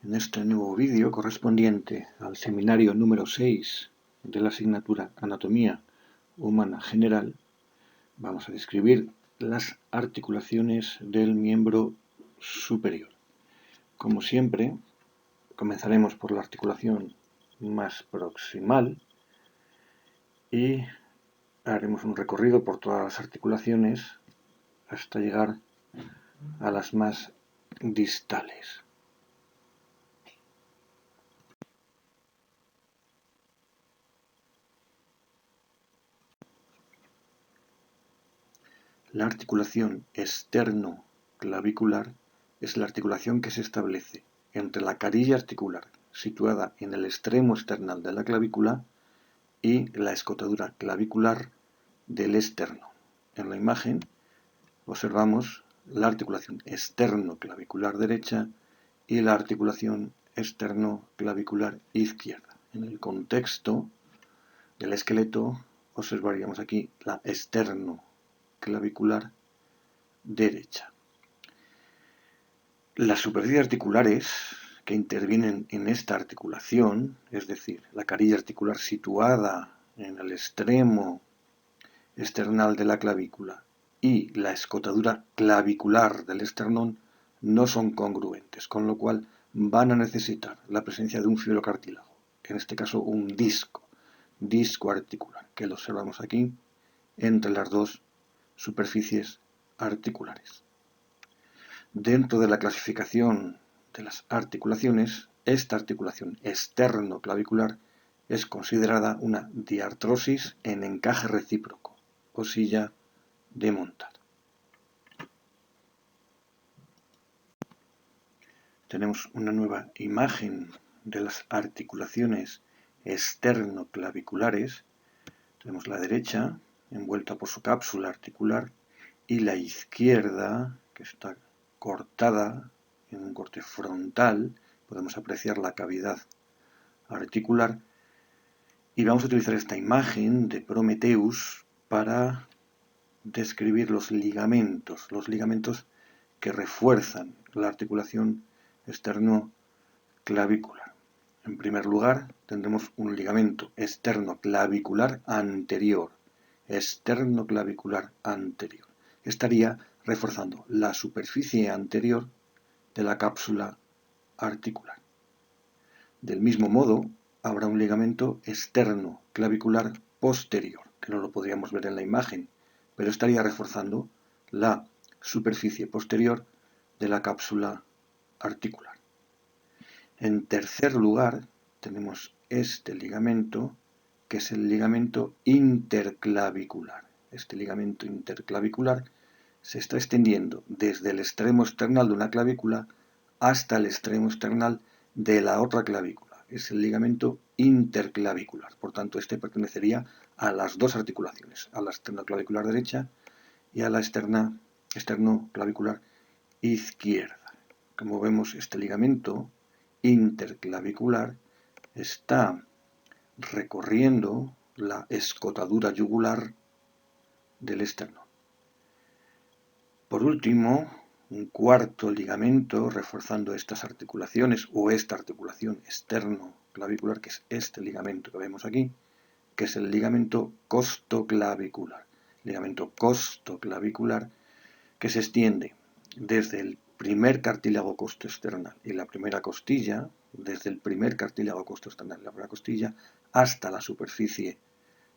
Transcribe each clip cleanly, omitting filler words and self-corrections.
En este nuevo vídeo correspondiente al seminario número 6 de la asignatura Anatomía Humana General, vamos a describir las articulaciones del miembro superior. Como siempre, comenzaremos por la articulación más proximal y haremos un recorrido por todas las articulaciones hasta llegar a las más distales. La articulación externo-clavicular es la articulación que se establece entre la carilla articular situada en el extremo external de la clavícula y la escotadura clavicular del externo. En la imagen observamos la articulación externo-clavicular derecha y la articulación externo-clavicular izquierda. En el contexto del esqueleto observaríamos aquí la externo-clavicular derecha. Las superficies articulares que intervienen en esta articulación, es decir, la carilla articular situada en el extremo external de la clavícula y la escotadura clavicular del esternón, no son congruentes, con lo cual van a necesitar la presencia de un fibrocartílago, en este caso un disco articular, que lo observamos aquí entre las dos superficies articulares. Dentro de la clasificación de las articulaciones, esta articulación externo-clavicular es considerada una diartrosis en encaje recíproco o silla de montar. Tenemos una nueva imagen de las articulaciones externo-claviculares. Tenemos la derecha envuelta por su cápsula articular y la izquierda que está cortada en un corte frontal. Podemos apreciar la cavidad articular y vamos a utilizar esta imagen de Prometheus para describir los ligamentos que refuerzan la articulación externo-clavicular. En primer lugar, tendremos un ligamento externo-clavicular anterior, estaría reforzando la superficie anterior de la cápsula articular. Del mismo modo, habrá un ligamento externo clavicular posterior, que no lo podríamos ver en la imagen, pero estaría reforzando la superficie posterior de la cápsula articular. En tercer lugar, tenemos este ligamento, que es el ligamento interclavicular. Este ligamento interclavicular se está extendiendo desde el extremo external de una clavícula hasta el extremo external de la otra clavícula. Es el ligamento interclavicular. Por tanto, este pertenecería a las dos articulaciones, a la externoclavicular derecha y a la externoclavicular izquierda. Como vemos, este ligamento interclavicular está recorriendo la escotadura yugular del esternón. Por último, un cuarto ligamento reforzando estas articulaciones o esta articulación externo-clavicular, que es este ligamento que vemos aquí, que es el ligamento costoclavicular. Ligamento costoclavicular que se extiende desde el primer cartílago costoesternal y la primera costilla, desde el primer cartílago costoesternal y la primera costilla, hasta la superficie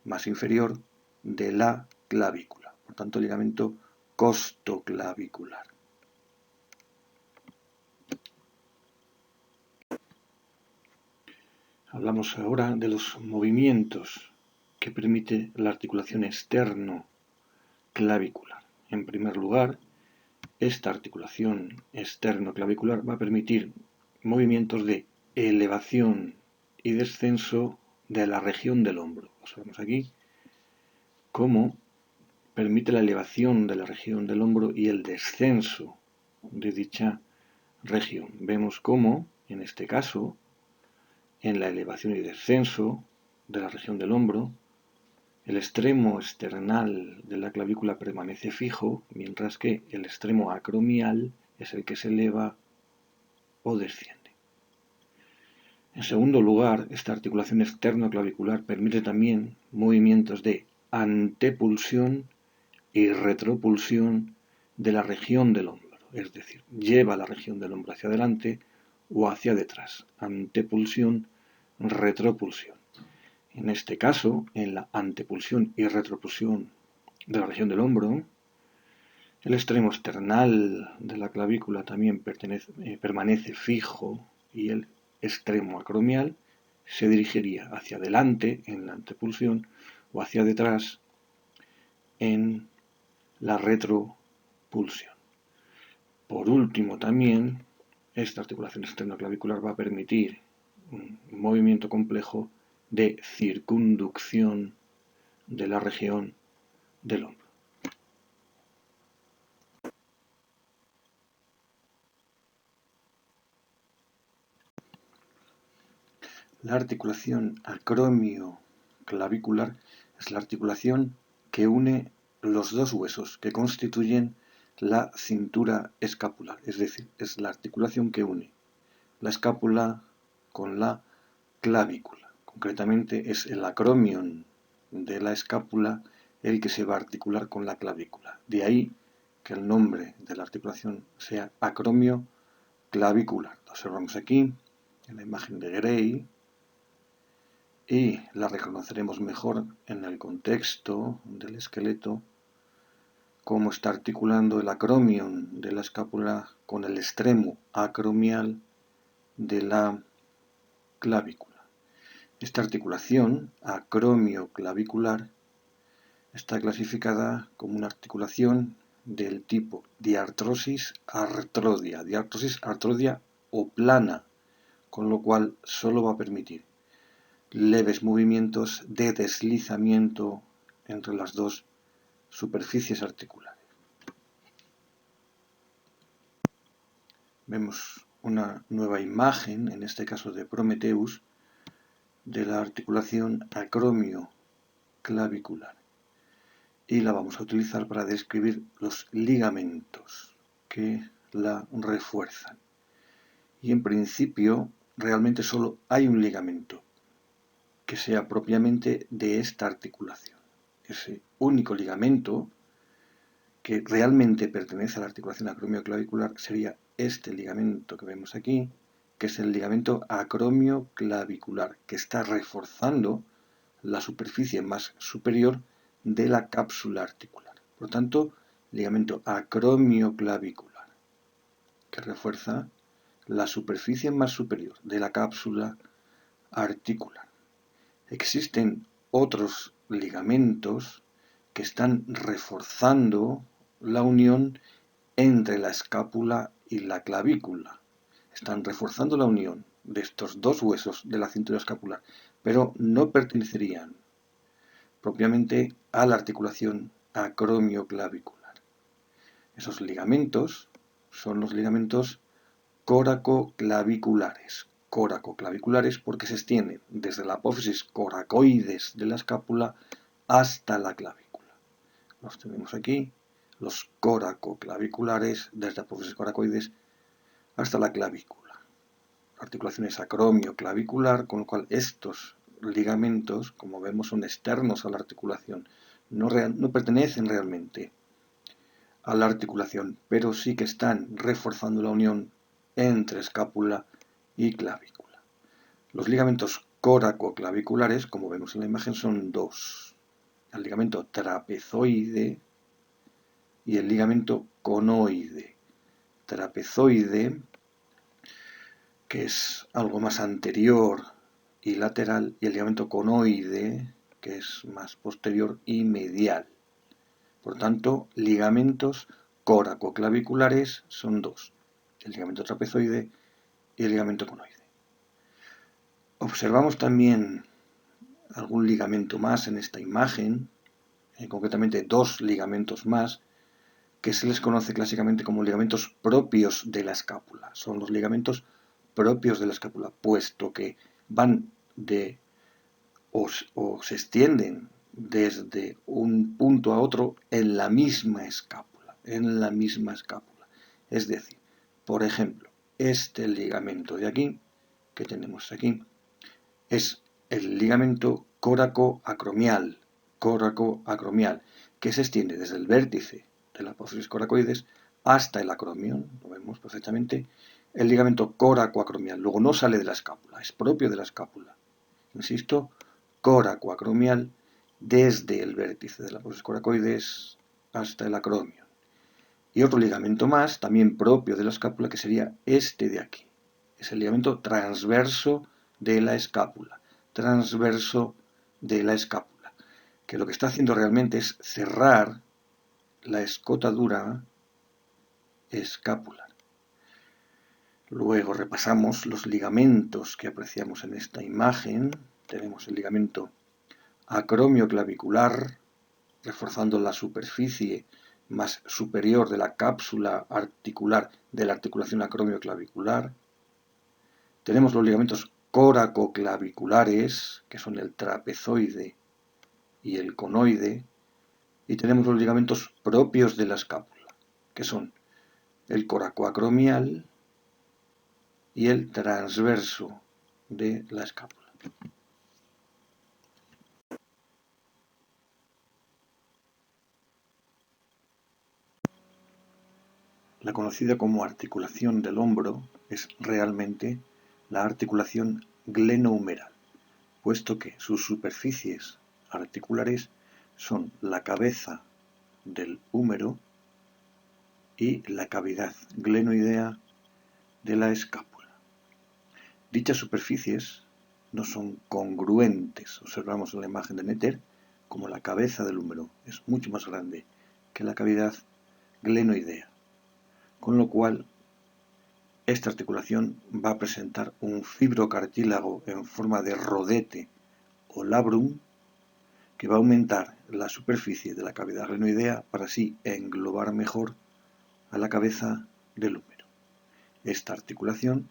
más inferior de la clavícula. Por tanto, ligamento costoclavicular. Hablamos ahora de los movimientos que permite la articulación externo-clavicular. En primer lugar, esta articulación externo-clavicular va a permitir movimientos de elevación y descenso de la región del hombro. Observamos aquí cómo permite la elevación de la región del hombro y el descenso de dicha región. Vemos cómo, en este caso, en la elevación y descenso de la región del hombro, el extremo external de la clavícula permanece fijo, mientras que el extremo acromial es el que se eleva o desciende. En segundo lugar, esta articulación externoclavicular permite también movimientos de antepulsión y retropulsión de la región del hombro, es decir, lleva la región del hombro hacia adelante o hacia detrás, antepulsión, retropulsión. En este caso, en la antepulsión y retropulsión de la región del hombro, el extremo external de la clavícula también permanece fijo y el extremo acromial se dirigiría hacia adelante en la antepulsión o hacia detrás en la retropulsión. Por último, también esta articulación externoclavicular va a permitir un movimiento complejo de circunducción de la región del hombro. La articulación acromioclavicular es la articulación que une los dos huesos que constituyen la cintura escapular, es decir, es la articulación que une la escápula con la clavícula. Concretamente es el acromion de la escápula el que se va a articular con la clavícula. De ahí que el nombre de la articulación sea acromioclavicular. Lo observamos aquí en la imagen de Gray y la reconoceremos mejor en el contexto del esqueleto, cómo está articulando el acromion de la escápula con el extremo acromial de la clavícula. Esta articulación acromioclavicular está clasificada como una articulación del tipo diartrosis artrodia o plana, con lo cual solo va a permitir leves movimientos de deslizamiento entre las dos superficies articulares. Vemos una nueva imagen, en este caso de Prometheus, de la articulación acromioclavicular. Y la vamos a utilizar para describir los ligamentos que la refuerzan. Y en principio, realmente solo hay un ligamento que sea propiamente de esta articulación. Ese único ligamento que realmente pertenece a la articulación acromioclavicular sería este ligamento que vemos aquí, que es el ligamento acromioclavicular, que está reforzando la superficie más superior de la cápsula articular. Por lo tanto, ligamento acromioclavicular, que refuerza la superficie más superior de la cápsula articular. Existen otros ligamentos que están reforzando la unión entre la escápula y la clavícula. Están reforzando la unión de estos dos huesos de la cintura escapular, pero no pertenecerían propiamente a la articulación acromioclavicular. Esos ligamentos son los ligamentos coracoclaviculares. Coracoclaviculares porque se extienden desde la apófisis coracoides de la escápula hasta la clavícula. Los tenemos aquí, los coracoclaviculares desde la apófisis coracoides hasta la clavícula. La articulación es acromioclavicular, con lo cual estos ligamentos, como vemos, son externos a la articulación. No pertenecen realmente a la articulación, pero sí que están reforzando la unión entre escápula y clavícula. Los ligamentos coracoclaviculares, como vemos en la imagen, son dos. El ligamento trapezoide y el ligamento conoide. Trapezoide, que es algo más anterior y lateral, y el ligamento conoide, que es más posterior y medial. Por tanto, ligamentos coracoclaviculares son dos, el ligamento trapezoide y el ligamento conoide. Observamos también algún ligamento más en esta imagen, concretamente dos ligamentos más, que se les conoce clásicamente como ligamentos propios de la escápula. Son los ligamentos propios de la escápula, puesto que van o se extienden desde un punto a otro en la misma escápula, Es decir, por ejemplo, este ligamento de aquí que tenemos aquí es el ligamento córaco-acromial, que se extiende desde el vértice de la apófisis coracoides hasta el acromion, lo vemos perfectamente, el ligamento córaco-acromial. Luego no sale de la escápula, es propio de la escápula. Insisto, córaco-acromial desde el vértice de la apófisis coracoides hasta el acromion. Y otro ligamento más, también propio de la escápula, que sería este de aquí. Es el ligamento transverso de la escápula. Que lo que está haciendo realmente es cerrar la escotadura escapular. Luego repasamos los ligamentos que apreciamos en esta imagen. Tenemos el ligamento acromioclavicular, reforzando la superficie más superior de la cápsula articular de la articulación acromioclavicular. Tenemos los ligamentos coracoclaviculares, que son el trapezoide y el conoide, y tenemos los ligamentos propios de la escápula, que son el coracoacromial y el transverso de la escápula. La conocida como articulación del hombro es realmente la articulación glenohumeral, puesto que sus superficies articulares son la cabeza del húmero y la cavidad glenoidea de la escápula. Dichas superficies no son congruentes. Observamos en la imagen de Netter como la cabeza del húmero es mucho más grande que la cavidad glenoidea, con lo cual esta articulación va a presentar un fibrocartílago en forma de rodete o labrum que va a aumentar la superficie de la cavidad glenoidea para así englobar mejor a la cabeza del húmero. Esta articulación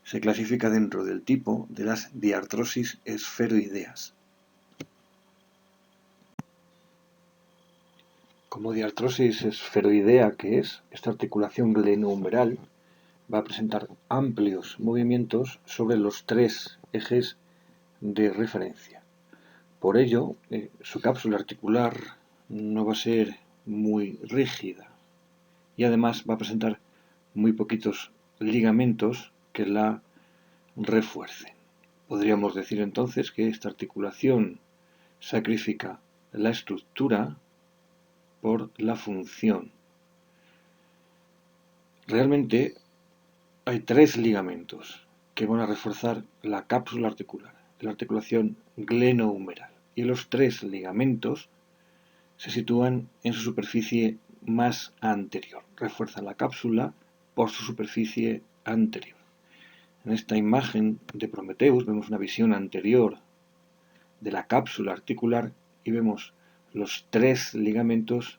se clasifica dentro del tipo de las diartrosis esferoideas. Como diartrosis esferoidea que es, esta articulación glenohumeral va a presentar amplios movimientos sobre los tres ejes de referencia. Por ello, su cápsula articular no va a ser muy rígida y además va a presentar muy poquitos ligamentos que la refuercen. Podríamos decir entonces que esta articulación sacrifica la estructura por la función. Realmente hay tres ligamentos que van a reforzar la cápsula articular de la articulación glenohumeral, y los tres ligamentos se sitúan en su superficie más anterior, refuerzan la cápsula por su superficie anterior. En esta imagen de Prometheus vemos una visión anterior de la cápsula articular y vemos los tres ligamentos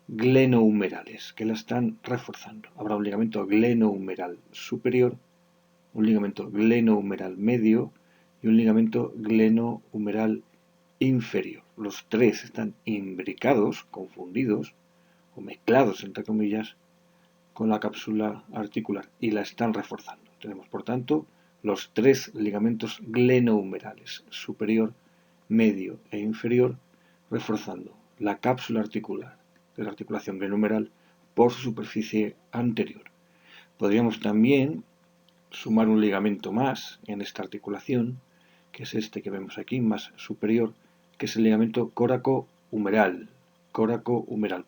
glenohumerales que la están reforzando. Habrá un ligamento glenohumeral superior, un ligamento glenohumeral medio y un ligamento glenohumeral inferior. Los tres están imbricados, confundidos o mezclados entre comillas con la cápsula articular y la están reforzando. Tenemos por tanto los tres ligamentos glenohumerales superior, medio e inferior reforzando la cápsula articular de la articulación glenohumeral por su superficie anterior. Podríamos también sumar un ligamento más en esta articulación, que es este que vemos aquí, más superior, que es el ligamento córaco-humeral,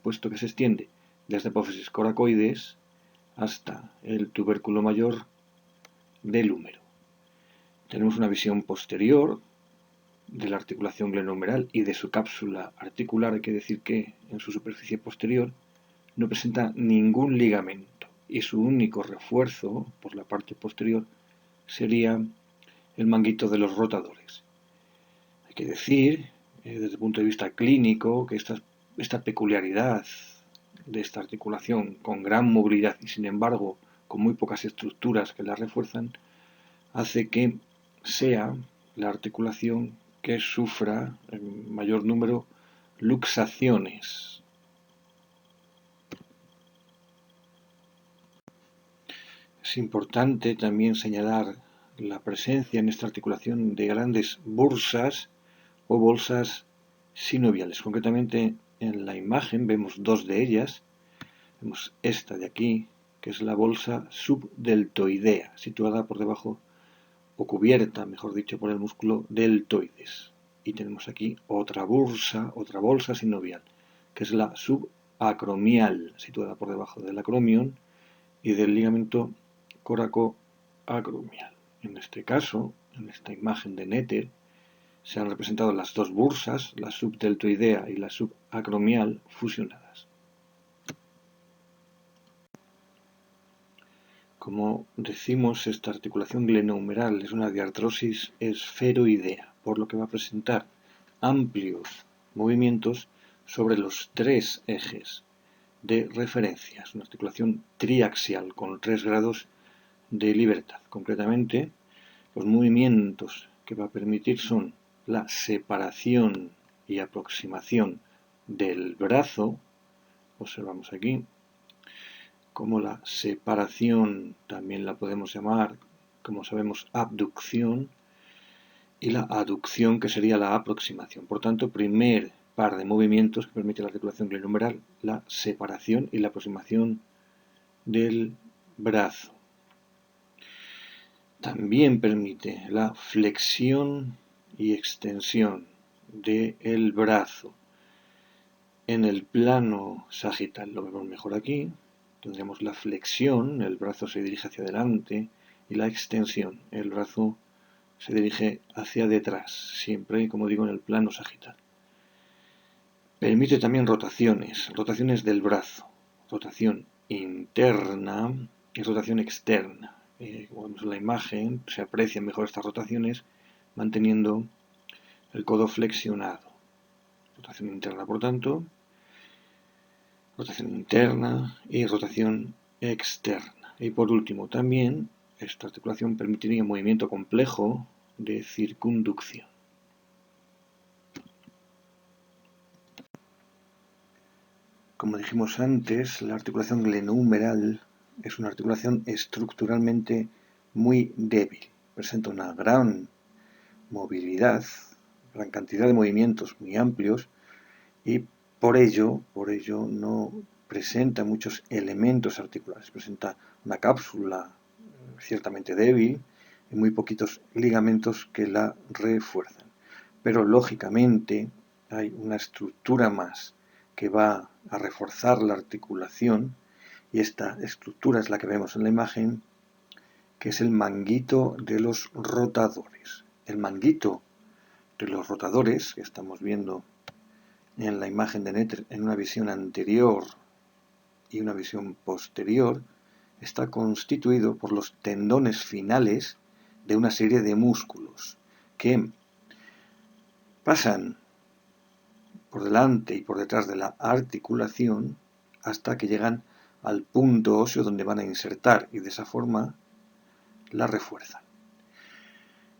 puesto que se extiende desde apófisis coracoides hasta el tubérculo mayor del húmero. Tenemos una visión posterior de la articulación glenohumeral y de su cápsula articular. Hay que decir que en su superficie posterior no presenta ningún ligamento y su único refuerzo por la parte posterior sería el manguito de los rotadores. Hay que decir, desde el punto de vista clínico, que esta peculiaridad de esta articulación con gran movilidad y sin embargo con muy pocas estructuras que la refuerzan, hace que sea la articulación que sufra en mayor número luxaciones. Es importante también señalar la presencia en esta articulación de grandes bursas o bolsas sinoviales. Concretamente en la imagen vemos dos de ellas. Vemos esta de aquí, que es la bolsa subdeltoidea, situada por debajo o cubierta, mejor dicho, por el músculo deltoides. Y tenemos aquí otra bolsa sinovial, que es la subacromial, situada por debajo del acromion y del ligamento coracoacromial. En este caso, en esta imagen de Netter, se han representado las dos bursas, la subdeltoidea y la subacromial, fusionadas. Como decimos, esta articulación glenohumeral es una diartrosis esferoidea, por lo que va a presentar amplios movimientos sobre los tres ejes de referencia. Es una articulación triaxial con 3 grados de libertad. Concretamente, los movimientos que va a permitir son la separación y aproximación del brazo, observamos aquí, como la separación también la podemos llamar, como sabemos, abducción, y la aducción, que sería la aproximación. Por tanto, primer par de movimientos que permite la articulación glenohumeral, la separación y la aproximación del brazo. También permite la flexión y extensión del brazo. En el plano sagital lo vemos mejor aquí. Tendremos la flexión, el brazo se dirige hacia adelante, y la extensión, el brazo se dirige hacia detrás, siempre, como digo, en el plano sagital. Permite también rotaciones del brazo, rotación interna y rotación externa. Como vemos en la imagen, se aprecian mejor estas rotaciones manteniendo el codo flexionado. Rotación interna, por tanto, rotación interna y rotación externa. Y por último, también esta articulación permitiría un movimiento complejo de circunducción. Como dijimos antes, la articulación glenohumeral es una articulación estructuralmente muy débil. Presenta una gran movilidad, gran cantidad de movimientos muy amplios y por ello no presenta muchos elementos articulares. Presenta una cápsula ciertamente débil y muy poquitos ligamentos que la refuerzan. Pero lógicamente hay una estructura más que va a reforzar la articulación, y esta estructura es la que vemos en la imagen, que es el manguito de los rotadores. El manguito de los rotadores, que estamos viendo en la imagen de Netter en una visión anterior y una visión posterior, está constituido por los tendones finales de una serie de músculos que pasan por delante y por detrás de la articulación hasta que llegan al punto óseo donde van a insertar, y de esa forma la refuerzan.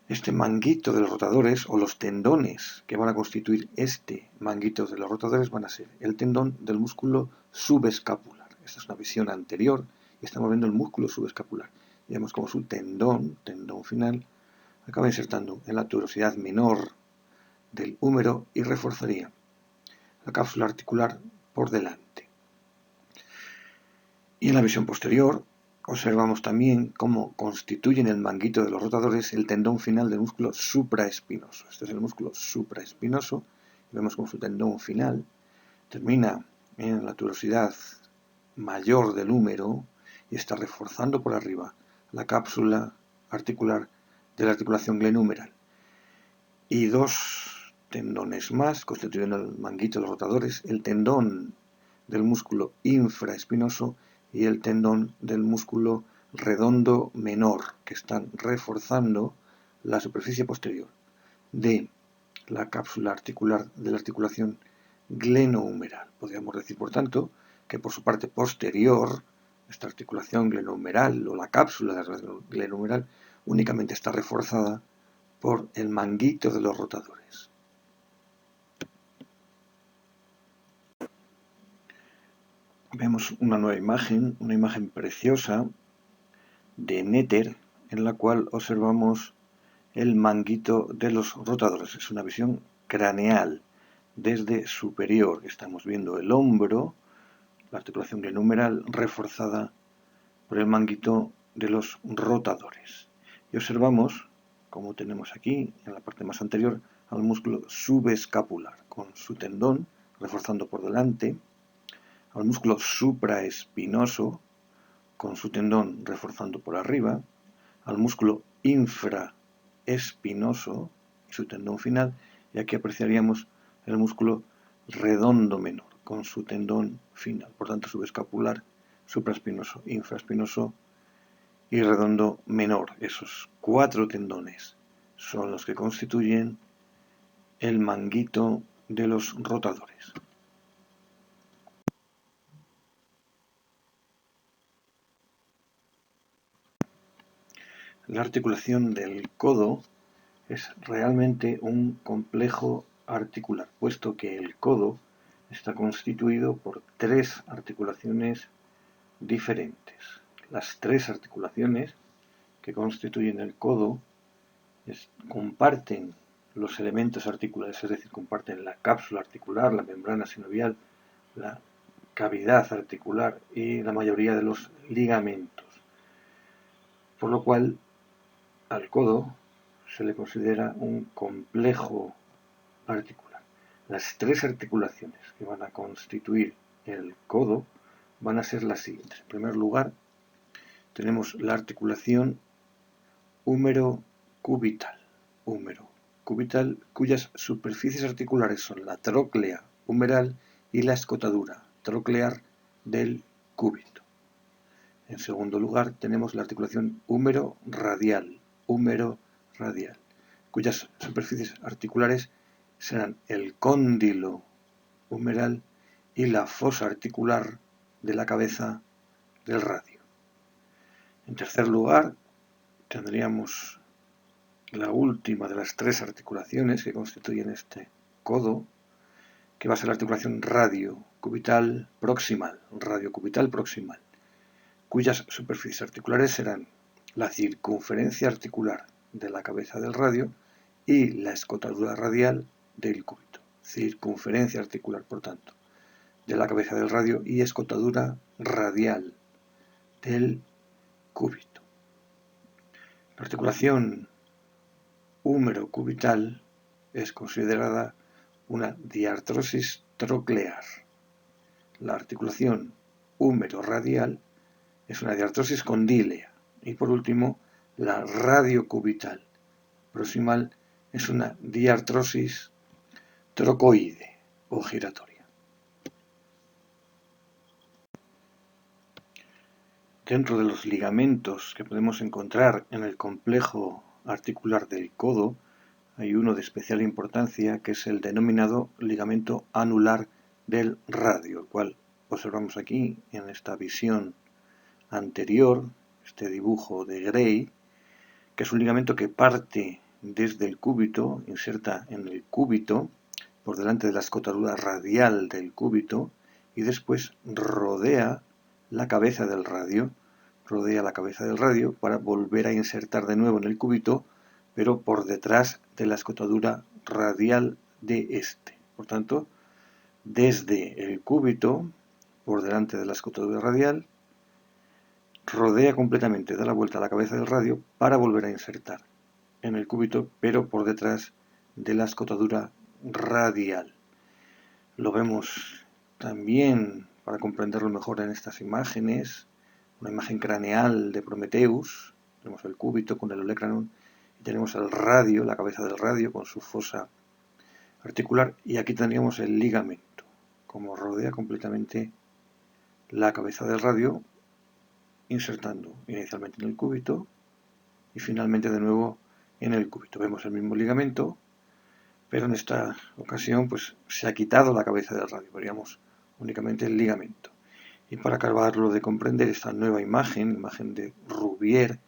Este manguito de los rotadores, o los tendones que van a constituir este manguito de los rotadores, van a ser el tendón del músculo subescapular. Esta es una visión anterior y estamos viendo el músculo subescapular. Y vemos como su tendón final, acaba insertando en la tuberosidad menor del húmero y reforzaría la cápsula articular por delante. Y en la visión posterior observamos también cómo constituyen el manguito de los rotadores el tendón final del músculo supraespinoso. Este es el músculo supraespinoso y vemos cómo su tendón final termina en la tuberosidad mayor del húmero y está reforzando por arriba la cápsula articular de la articulación glenohumeral. Y dos tendones más constituyen el manguito de los rotadores, el tendón del músculo infraespinoso y el tendón del músculo redondo menor, que están reforzando la superficie posterior de la cápsula articular de la articulación glenohumeral. Podríamos decir, por tanto, que por su parte posterior, esta articulación glenohumeral o la cápsula de la glenohumeral únicamente está reforzada por el manguito de los rotadores. Vemos una nueva imagen, una imagen preciosa de Netter en la cual observamos el manguito de los rotadores. Es una visión craneal desde superior. Estamos viendo el hombro, la articulación glenohumeral reforzada por el manguito de los rotadores. Y observamos, como tenemos aquí en la parte más anterior, al músculo subescapular con su tendón reforzando por delante, al músculo supraespinoso con su tendón reforzando por arriba, al músculo infraespinoso y su tendón final, y aquí apreciaríamos el músculo redondo menor con su tendón final. Por tanto, subescapular, supraespinoso, infraespinoso y redondo menor. Esos 4 tendones son los que constituyen el manguito de los rotadores. La articulación del codo es realmente un complejo articular, puesto que el codo está constituido por 3 articulaciones diferentes. Las 3 articulaciones que constituyen el codo comparten los elementos articulares, es decir, comparten la cápsula articular, la membrana sinovial, la cavidad articular y la mayoría de los ligamentos. Por lo cual, al codo se le considera un complejo articular. Las 3 articulaciones que van a constituir el codo van a ser las siguientes. En primer lugar, tenemos la articulación húmero-cubital. Húmero-cubital, cuyas superficies articulares son la tróclea humeral y la escotadura troclear del cúbito. En segundo lugar, tenemos la articulación húmero-radial, cuyas superficies articulares serán el cóndilo humeral y la fosa articular de la cabeza del radio. En tercer lugar, tendríamos la última de las 3 articulaciones que constituyen este codo, que va a ser la articulación radiocubital proximal, cuyas superficies articulares serán la circunferencia articular de la cabeza del radio y la escotadura radial del cúbito. Circunferencia articular, por tanto, de la cabeza del radio y escotadura radial del cúbito. La articulación húmero-cubital es considerada una diartrosis troclear. La articulación húmero-radial es una diartrosis condílea. Y por último, la radiocubital proximal es una diartrosis trocoide o giratoria. Dentro de los ligamentos que podemos encontrar en el complejo articular del codo, hay uno de especial importancia que es el denominado ligamento anular del radio, el cual observamos aquí en esta visión anterior, este dibujo de Gray, que es un ligamento que parte desde el cúbito, inserta en el cúbito, por delante de la escotadura radial del cúbito, y después rodea la cabeza del radio, para volver a insertar de nuevo en el cúbito, pero por detrás de la escotadura radial de este. Por tanto, desde el cúbito, por delante de la escotadura radial, rodea completamente, da la vuelta a la cabeza del radio para volver a insertar en el cúbito, pero por detrás de la escotadura radial. Lo vemos también, para comprenderlo mejor, en estas imágenes, una imagen craneal de Prometheus. Tenemos el cúbito con el olecranon y tenemos el radio, la cabeza del radio con su fosa articular, y aquí tendríamos el ligamento, como rodea completamente la cabeza del radio, insertando inicialmente en el cúbito y finalmente de nuevo en el cúbito. Vemos el mismo ligamento, pero en esta ocasión pues se ha quitado la cabeza del radio, veríamos únicamente el ligamento. Y para acabarlo de comprender esta nueva imagen de Rouvier,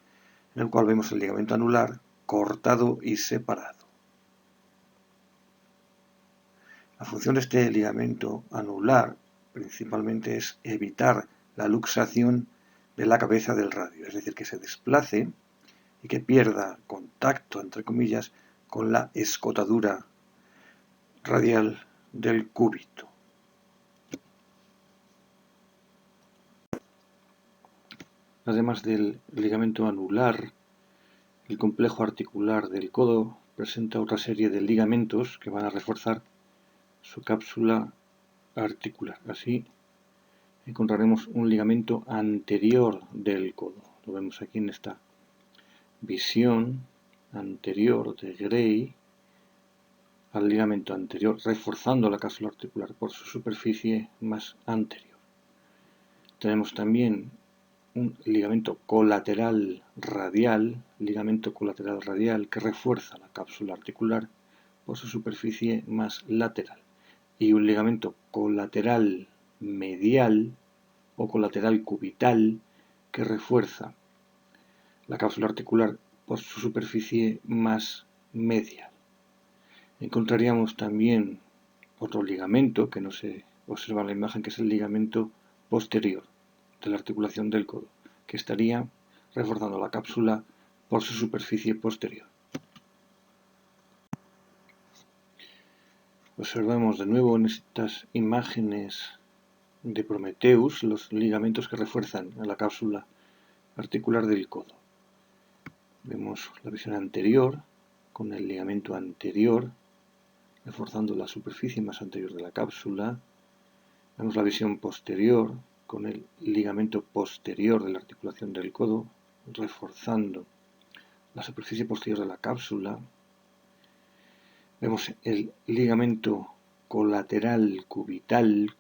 en el cual vemos el ligamento anular cortado y separado. La función de este ligamento anular principalmente es evitar la luxación de la cabeza del radio, es decir, que se desplace y que pierda contacto, entre comillas, con la escotadura radial del cúbito. Además del ligamento anular, el complejo articular del codo presenta otra serie de ligamentos que van a reforzar su cápsula articular. Así encontraremos un ligamento anterior del codo. Lo vemos aquí en esta visión anterior de Gray al ligamento anterior, reforzando la cápsula articular por su superficie más anterior. Tenemos también un ligamento colateral radial, que refuerza la cápsula articular por su superficie más lateral, y un ligamento colateral medial o colateral cubital que refuerza la cápsula articular por su superficie más medial. Encontraríamos también otro ligamento que no se observa en la imagen, que es el ligamento posterior de la articulación del codo, que estaría reforzando la cápsula por su superficie posterior. Observamos de nuevo en estas imágenes de Prometheus los ligamentos que refuerzan a la cápsula articular del codo. Vemos la visión anterior con el ligamento anterior reforzando la superficie más anterior de la cápsula. Vemos la visión posterior con el ligamento posterior de la articulación del codo reforzando la superficie posterior de la cápsula. Vemos el ligamento colateral cubital,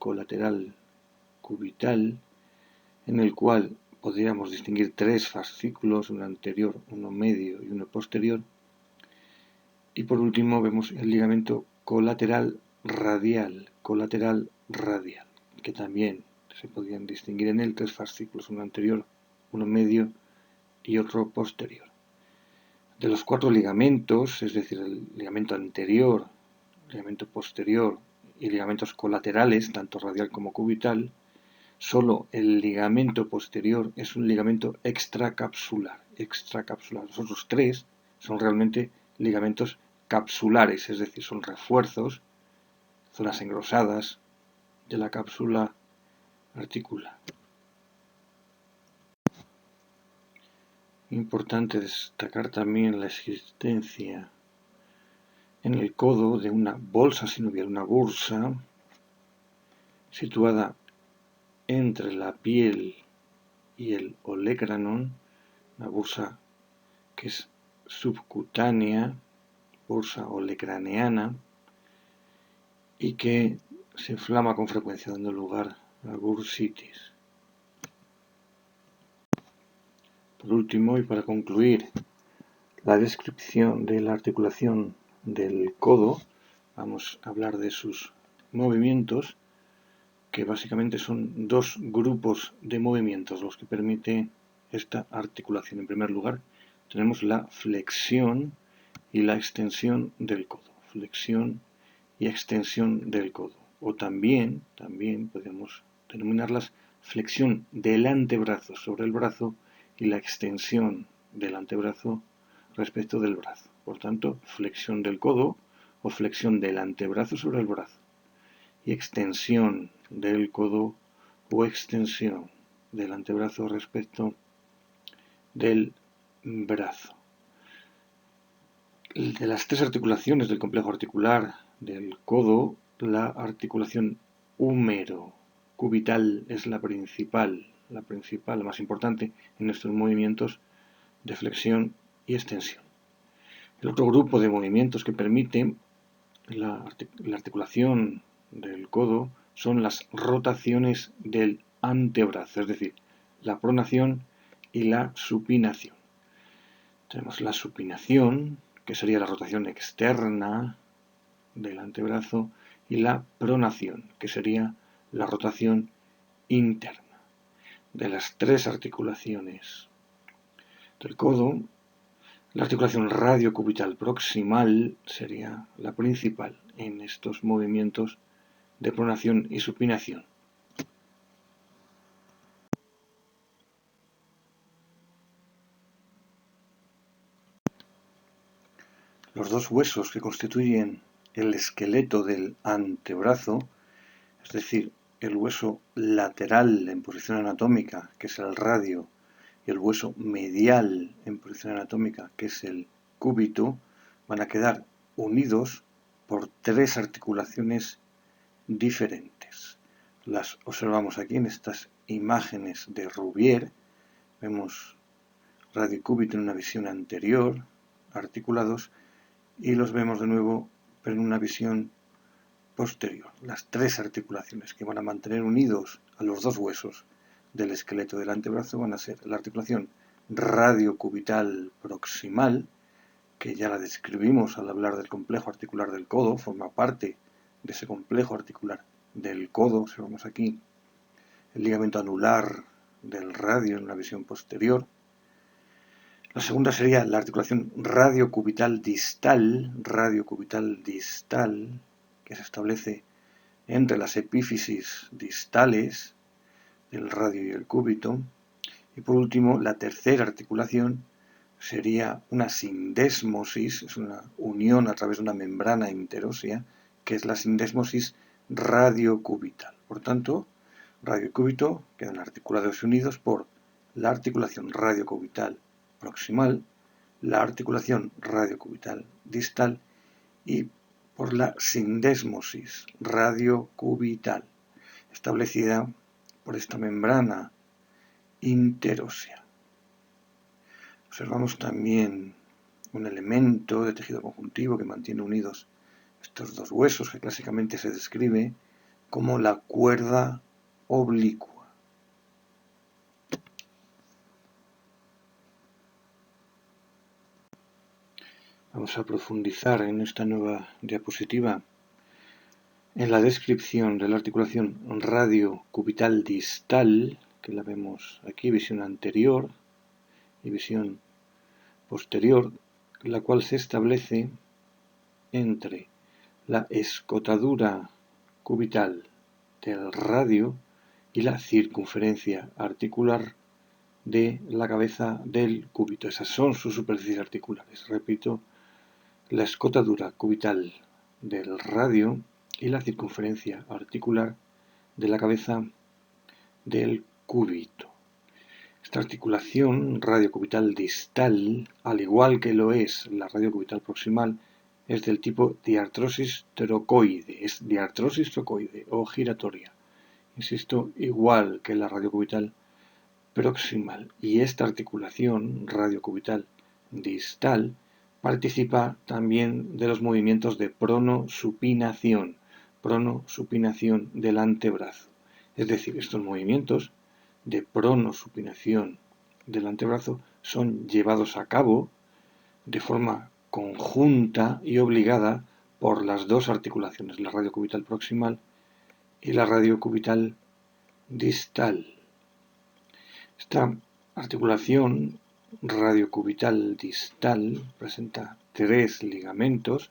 en el cual podríamos distinguir tres fascículos, uno anterior, uno medio y uno posterior. Y por último vemos el ligamento colateral radial, que también se podrían distinguir en él tres fascículos, uno anterior, uno medio y otro posterior. De los cuatro ligamentos, es decir, el ligamento anterior, ligamento posterior y ligamentos colaterales, tanto radial como cubital, solo el ligamento posterior es un ligamento extracapsular. Los otros tres son realmente ligamentos capsulares, es decir, son refuerzos, zonas engrosadas de la cápsula articular. Importante destacar también la existencia en el codo de una bolsa sinovial, una bursa, situada entre la piel y el olecranon, una bursa que es subcutánea, bursa olecraneana, y que se inflama con frecuencia, dando lugar a bursitis. Por último, y para concluir la descripción de la articulación del codo, vamos a hablar de sus movimientos, que básicamente son dos grupos de movimientos los que permite esta articulación. En primer lugar, tenemos la flexión y la extensión del codo. Flexión y extensión del codo. O también podemos denominarlas flexión del antebrazo sobre el brazo y la extensión del antebrazo respecto del brazo. Por tanto, flexión del codo o flexión del antebrazo sobre el brazo y extensión del codo o extensión del antebrazo respecto del brazo. De las tres articulaciones del complejo articular del codo, la articulación húmero-cubital es la principal, la más importante en estos movimientos de flexión y extensión. El otro grupo de movimientos que permite la articulación del codo son las rotaciones del antebrazo, es decir, la pronación y la supinación. Tenemos la supinación, que sería la rotación externa del antebrazo, y la pronación, que sería la rotación interna. De las tres articulaciones del codo, la articulación radiocubital proximal sería la principal en estos movimientos de pronación y supinación. los dos huesos que constituyen el esqueleto del antebrazo, es decir, el hueso lateral en posición anatómica, que es el radio, y el hueso medial en posición anatómica, que es el cúbito, van a quedar unidos por tres articulaciones diferentes. Las observamos aquí en estas imágenes de Rouvier. Vemos radio y cúbito en una visión anterior, articulados, y los vemos de nuevo, pero en una visión posterior. Las tres articulaciones que van a mantener unidos a los dos huesos del esqueleto del antebrazo van a ser la articulación radiocubital proximal, que ya la describimos al hablar del complejo articular del codo, forma parte de ese complejo articular del codo. Observamos aquí el ligamento anular del radio en una visión posterior. La segunda sería la articulación radiocubital distal, que se establece entre las epífisis distales del radio y el cúbito. Y por último, la tercera articulación sería una sindesmosis, es una unión a través de una membrana interósea, que es la sindesmosis radiocubital. Por tanto, radio y cúbito quedan articulados y unidos por la articulación radiocubital proximal, la articulación radiocubital distal y por la sindesmosis radiocubital, establecida por esta membrana interósea. Observamos también un elemento de tejido conjuntivo que mantiene unidos estos dos huesos, que clásicamente se describe como la cuerda oblicua. Vamos a profundizar en esta nueva diapositiva en la descripción de la articulación radiocubital distal, que la vemos aquí, visión anterior y visión posterior, la cual se establece entre la escotadura cubital del radio y la circunferencia articular de la cabeza del cúbito. Esas son sus superficies articulares. Repito, la escotadura cubital del radio y la circunferencia articular de la cabeza del cúbito. Esta articulación radiocubital distal, al igual que lo es la radiocubital proximal, es del tipo diartrosis trocoide, es diartrosis trocoide o giratoria. Insisto, igual que la radiocubital proximal. Y esta articulación radiocubital distal participa también de los movimientos de pronosupinación del antebrazo. Es decir, estos movimientos de pronosupinación del antebrazo son llevados a cabo de forma conjunta y obligada por las dos articulaciones, la radiocubital proximal y la radiocubital distal. Esta articulación radiocubital distal presenta tres ligamentos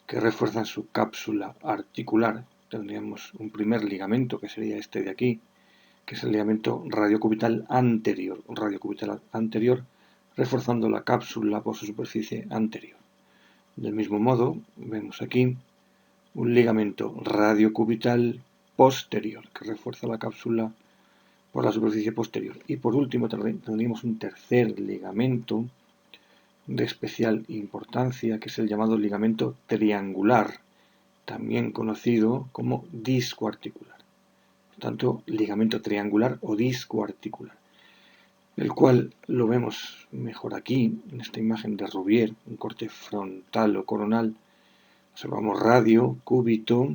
que refuerzan su cápsula articular. Tendríamos un primer ligamento, que sería este de aquí, que es el ligamento radiocubital anterior, reforzando la cápsula por su superficie anterior. Del mismo modo, vemos aquí un ligamento radiocubital posterior, que refuerza la cápsula por la superficie posterior. Y por último tendríamos un tercer ligamento de especial importancia, que es el llamado ligamento triangular, también conocido como disco articular. Por tanto, ligamento triangular o disco articular, el cual lo vemos mejor aquí, en esta imagen de Rouvier, un corte frontal o coronal. Observamos radio, cúbito,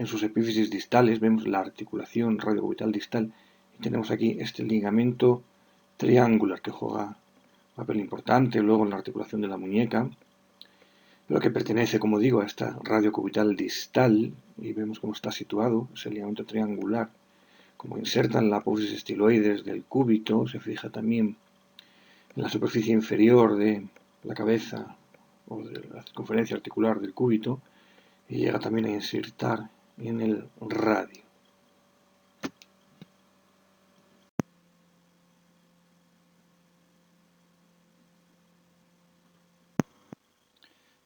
en sus epífisis distales vemos la articulación radiocubital distal y tenemos aquí este ligamento triangular que juega un papel importante luego en la articulación de la muñeca, pero que pertenece, como digo, a esta radiocubital distal y vemos cómo está situado ese ligamento triangular, como inserta en la apófisis estiloides del cúbito, se fija también en la superficie inferior de la cabeza o de la circunferencia articular del cúbito y llega también a insertar en el radio.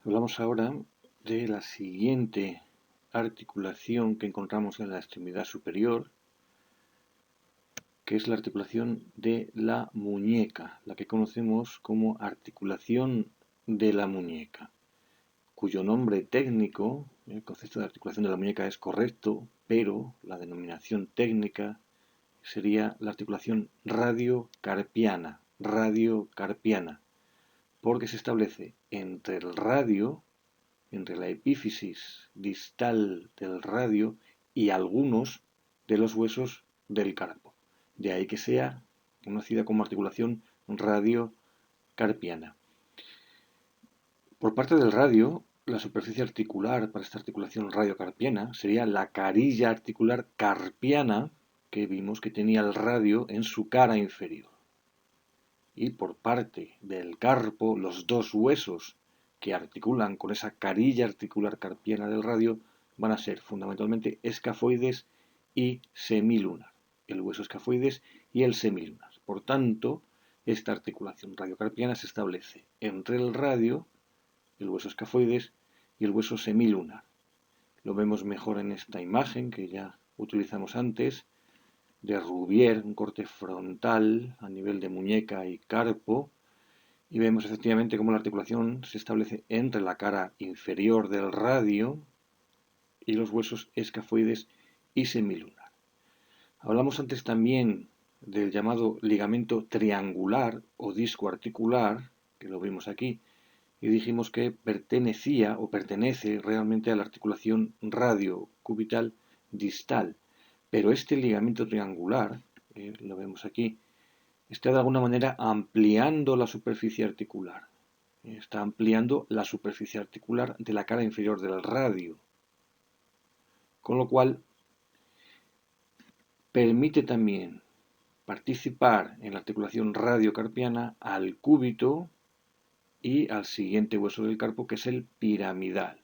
Hablamos ahora de la siguiente articulación que encontramos en la extremidad superior, que es la articulación de la muñeca, la que conocemos como articulación de la muñeca, cuyo nombre técnico, el concepto de articulación de la muñeca es correcto, pero la denominación técnica sería la articulación radiocarpiana, porque se establece entre el radio, entre la epífisis distal del radio y algunos de los huesos del carpo. De ahí que sea conocida como articulación radiocarpiana. Por parte del radio, la superficie articular para esta articulación radiocarpiana sería la carilla articular carpiana que vimos que tenía el radio en su cara inferior. Y por parte del carpo, los dos huesos que articulan con esa carilla articular carpiana del radio van a ser fundamentalmente escafoides y semilunar. El hueso escafoides y el semilunar. Por tanto, esta articulación radiocarpiana se establece entre el radio, el hueso escafoides y el hueso semilunar. Lo vemos mejor en esta imagen que ya utilizamos antes, de Rouvier, un corte frontal a nivel de muñeca y carpo, y vemos efectivamente cómo la articulación se establece entre la cara inferior del radio y los huesos escafoides y semilunar. Hablamos antes también del llamado ligamento triangular o disco articular, que lo vimos aquí, y dijimos que pertenecía o pertenece realmente a la articulación radiocubital distal. Pero este ligamento triangular, lo vemos aquí, está de alguna manera ampliando la superficie articular. Está ampliando la superficie articular de la cara inferior del radio. Con lo cual, permite también participar en la articulación radiocarpiana al cúbito y al siguiente hueso del carpo, que es el piramidal.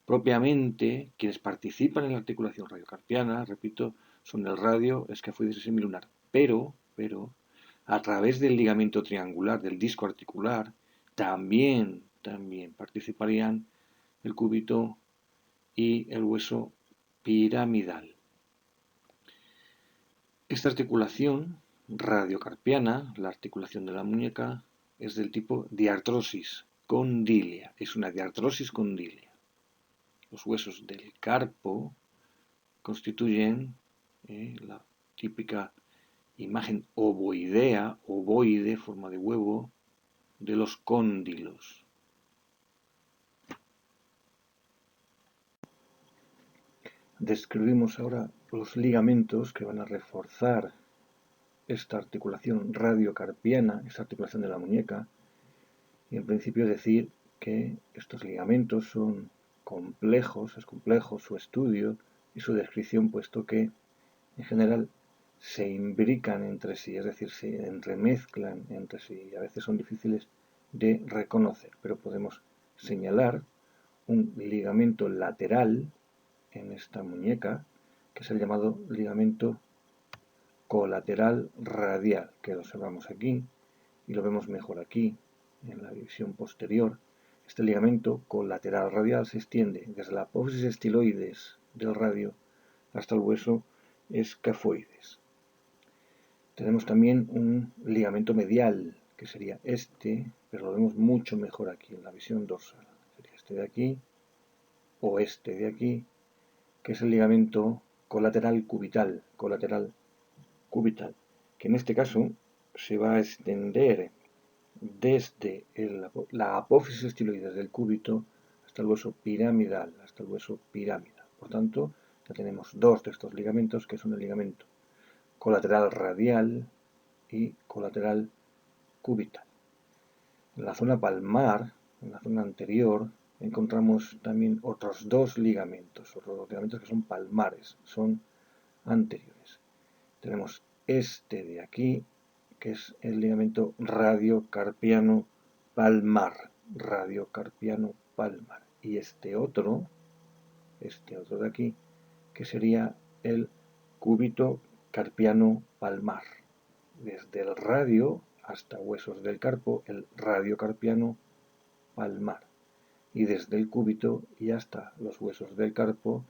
Propiamente, quienes participan en la articulación radiocarpiana, repito, son el radio, escafoides y semilunar, pero a través del ligamento triangular del disco articular, también participarían el cúbito y el hueso piramidal. Esta articulación radiocarpiana, la articulación de la muñeca, es del tipo diartrosis condilia, es una diartrosis condilia. Los huesos del carpo constituyen la típica imagen ovoidea, ovoide, forma de huevo, de los cóndilos. Describimos ahora los ligamentos que van a reforzar esta articulación radiocarpiana, esta articulación de la muñeca, y en principio decir que estos ligamentos son complejos, es complejo su estudio y su descripción, puesto que en general se imbrican entre sí, es decir, se entremezclan entre sí y a veces son difíciles de reconocer, pero podemos señalar un ligamento lateral en esta muñeca, que es el llamado ligamento colateral radial, que lo observamos aquí y lo vemos mejor aquí en la visión posterior. Este ligamento colateral radial se extiende desde la apófisis estiloides del radio hasta el hueso escafoides. Tenemos también un ligamento medial, que sería este, pero lo vemos mucho mejor aquí en la visión dorsal. Sería este de aquí o este de aquí, que es el ligamento colateral cubital, que en este caso se va a extender desde la apófisis estiloides del cúbito hasta el hueso piramidal, Por tanto, ya tenemos dos de estos ligamentos, que son el ligamento colateral radial y colateral cubital. En la zona palmar, en la zona anterior, encontramos también otros dos ligamentos que son palmares, son anteriores. Tenemos este de aquí, que es el ligamento radiocarpiano palmar, y este otro de aquí, que sería el cúbito carpiano palmar. Desde el radio hasta huesos del carpo, el radiocarpiano palmar. y desde el cúbito y hasta los huesos del carpo,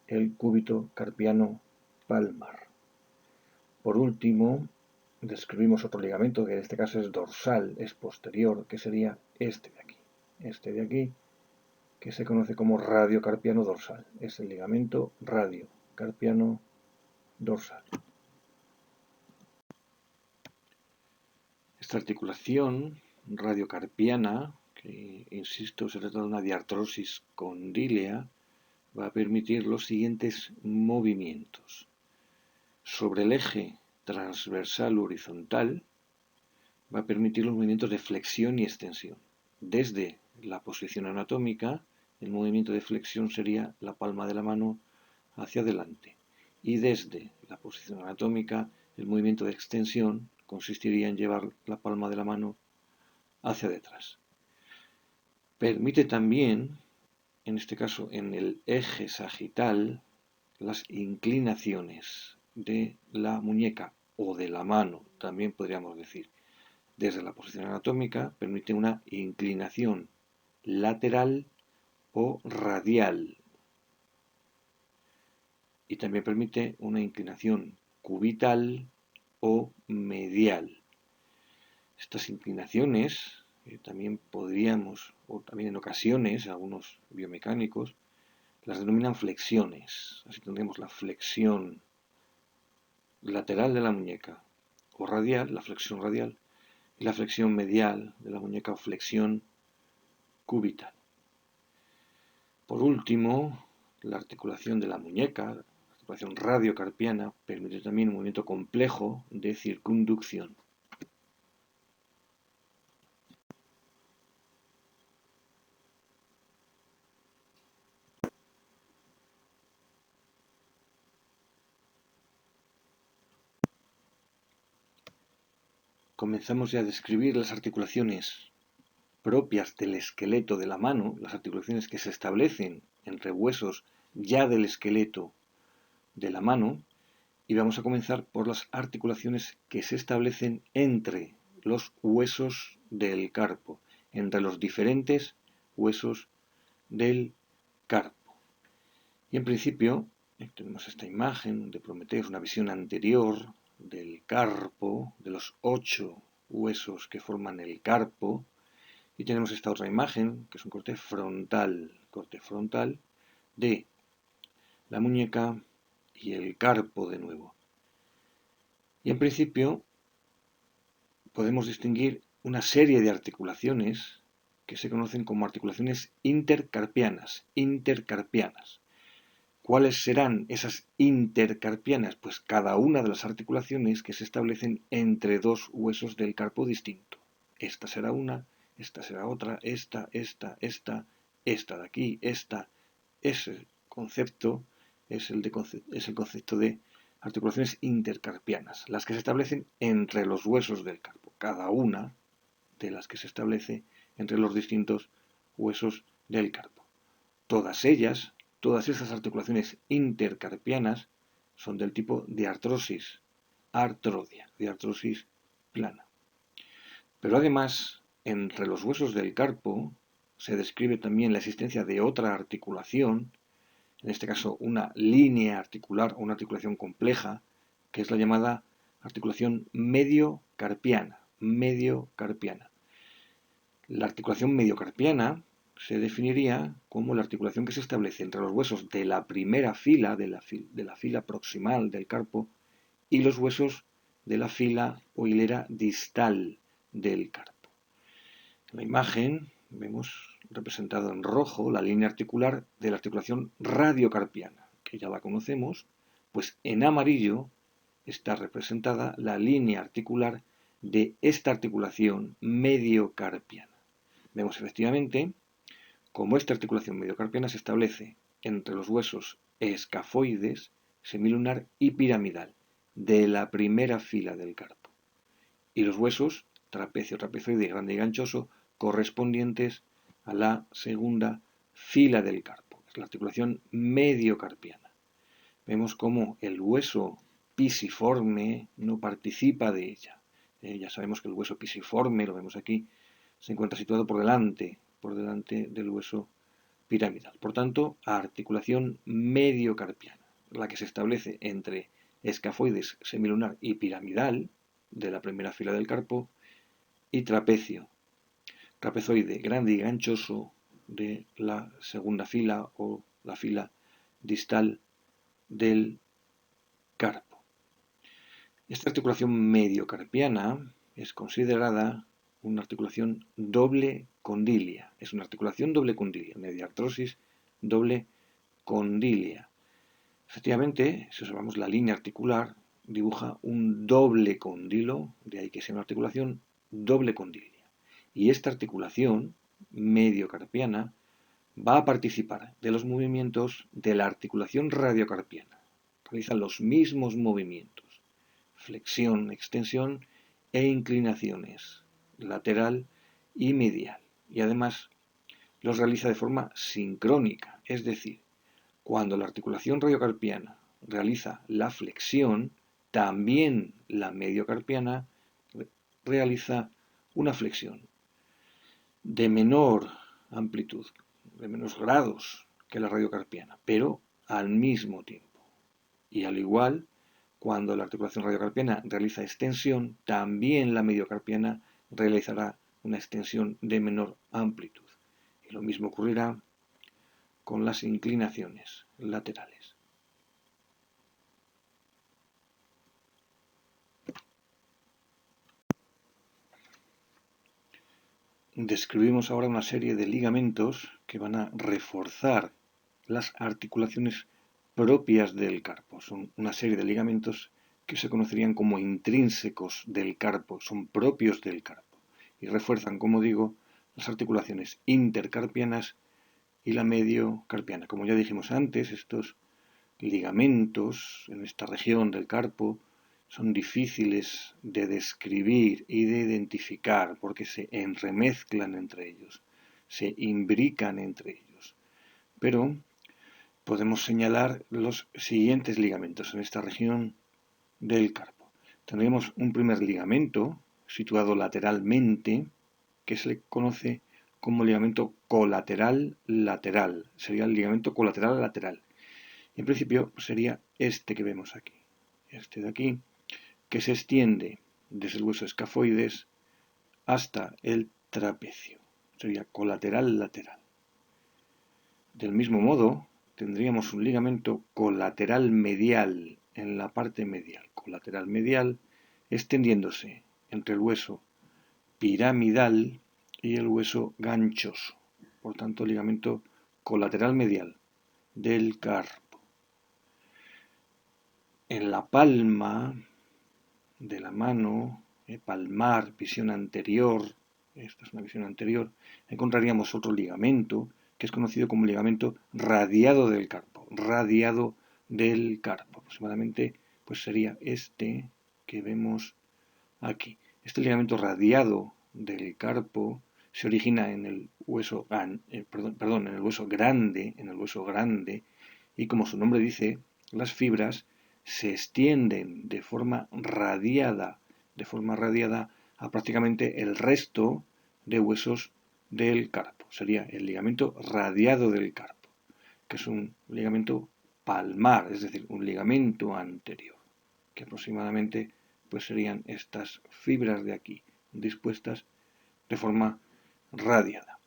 el cúbito carpiano palmar. Por último, describimos otro ligamento que en este caso es dorsal, es posterior, que sería este de aquí, que se conoce como radiocarpiano dorsal. Es el ligamento radiocarpiano dorsal. Esta articulación radiocarpiana, que insisto se trata de una diartrosis condílea, va a permitir los siguientes movimientos. Sobre el eje transversal horizontal va a permitir los movimientos de flexión y extensión. Desde la posición anatómica, el movimiento de flexión sería la palma de la mano hacia adelante. Y desde la posición anatómica, el movimiento de extensión consistiría en llevar la palma de la mano hacia detrás. Permite también, en este caso en el eje sagital, las inclinaciones de la muñeca o de la mano, también podríamos decir. Desde la posición anatómica permite una inclinación lateral o radial y también permite una inclinación cubital o medial. Estas inclinaciones también podríamos, o también en ocasiones, algunos biomecánicos, las denominan flexiones. Así tendremos la flexión lateral de la muñeca o radial, la flexión radial, y la flexión medial de la muñeca o flexión cubital. Por último, la articulación de la muñeca, la articulación radiocarpiana, permite también un movimiento complejo de circunducción. Comenzamos ya a describir las articulaciones propias del esqueleto de la mano, las articulaciones que se establecen entre huesos ya del esqueleto de la mano, y vamos a comenzar por las articulaciones que se establecen entre los huesos del carpo, entre los diferentes huesos del carpo. Y en principio tenemos esta imagen de Prometeo, una visión anterior del carpo, de los 8 huesos que forman el carpo, y tenemos esta otra imagen, que es un corte frontal de la muñeca y el carpo de nuevo. Y en principio podemos distinguir una serie de articulaciones que se conocen como articulaciones intercarpianas. ¿Cuáles serán esas intercarpianas? Pues cada una de las articulaciones que se establecen entre dos huesos del carpo distinto. Esta será una, esta será otra, esta de aquí, esta. Ese concepto es el concepto de articulaciones intercarpianas, las que se establecen entre los huesos del carpo. Cada una de las que se establece entre los distintos huesos del carpo. Todas esas articulaciones intercarpianas son del tipo de artrosis, artrodia, de artrosis plana. Pero además, entre los huesos del carpo se describe también la existencia de otra articulación, en este caso una línea articular o una articulación compleja, que es la llamada articulación mediocarpiana. La articulación mediocarpiana se definiría como la articulación que se establece entre los huesos de la primera fila, de la fila proximal del carpo, y los huesos de la fila o hilera distal del carpo. En la imagen vemos representado en rojo la línea articular de la articulación radiocarpiana, que ya la conocemos, pues en amarillo está representada la línea articular de esta articulación mediocarpiana. Vemos efectivamente cómo esta articulación mediocarpiana se establece entre los huesos escafoides, semilunar y piramidal de la primera fila del carpo y los huesos trapecio, trapezoide, grande y ganchoso correspondientes a la segunda fila del carpo, es la articulación mediocarpiana. Vemos cómo el hueso pisiforme no participa de ella. Ya sabemos que el hueso pisiforme, lo vemos aquí, se encuentra situado por delante por delante del hueso piramidal. Por tanto, articulación mediocarpiana, la que se establece entre escafoides semilunar y piramidal de la primera fila del carpo y trapecio, trapezoide grande y ganchoso de la segunda fila o la fila distal del carpo. Esta articulación mediocarpiana es considerada una articulación doble condilia. Es una articulación doble condilia, mediartrosis doble condilia. Efectivamente, si observamos la línea articular, dibuja un doble condilo, de ahí que sea una articulación doble condilia. Y esta articulación mediocarpiana va a participar de los movimientos de la articulación radiocarpiana. Realiza los mismos movimientos, flexión, extensión e inclinaciones, lateral y medial. Y además los realiza de forma sincrónica, es decir, cuando la articulación radiocarpiana realiza la flexión, también la mediocarpiana realiza una flexión de menor amplitud, de menos grados que la radiocarpiana, pero al mismo tiempo. Y al igual, cuando la articulación radiocarpiana realiza extensión, también la mediocarpiana realizará una extensión de menor amplitud. Y lo mismo ocurrirá con las inclinaciones laterales. Describimos ahora una serie de ligamentos que van a reforzar las articulaciones propias del carpo. Son una serie de ligamentos que se conocerían como intrínsecos del carpo, son propios del carpo y refuerzan, como digo, las articulaciones intercarpianas y la mediocarpiana. Como ya dijimos antes, estos ligamentos en esta región del carpo son difíciles de describir y de identificar porque se entremezclan entre ellos, se imbrican entre ellos. Pero podemos señalar los siguientes ligamentos en esta región del carpo. Tendremos un primer ligamento situado lateralmente que se le conoce como ligamento colateral lateral. Sería el ligamento colateral lateral. En principio sería este que vemos aquí, este de aquí, que se extiende desde el hueso escafoides hasta el trapecio. Sería colateral lateral. Del mismo modo, tendríamos un ligamento colateral medial en la parte medial. Colateral medial extendiéndose entre el hueso piramidal y el hueso ganchoso. Por tanto, ligamento colateral medial del carpo. En la palma de la mano, palmar, visión anterior, esta es una visión anterior, encontraríamos otro ligamento que es conocido como ligamento radiado del carpo, aproximadamente pues sería este que vemos aquí. Este ligamento radiado del carpo se origina en el hueso, en el hueso grande, y como su nombre dice, las fibras se extienden de forma radiada a prácticamente el resto de huesos del carpo. Sería el ligamento radiado del carpo, que es un ligamento palmar, es decir, un ligamento anterior, que aproximadamente pues serían estas fibras de aquí, dispuestas de forma radiada.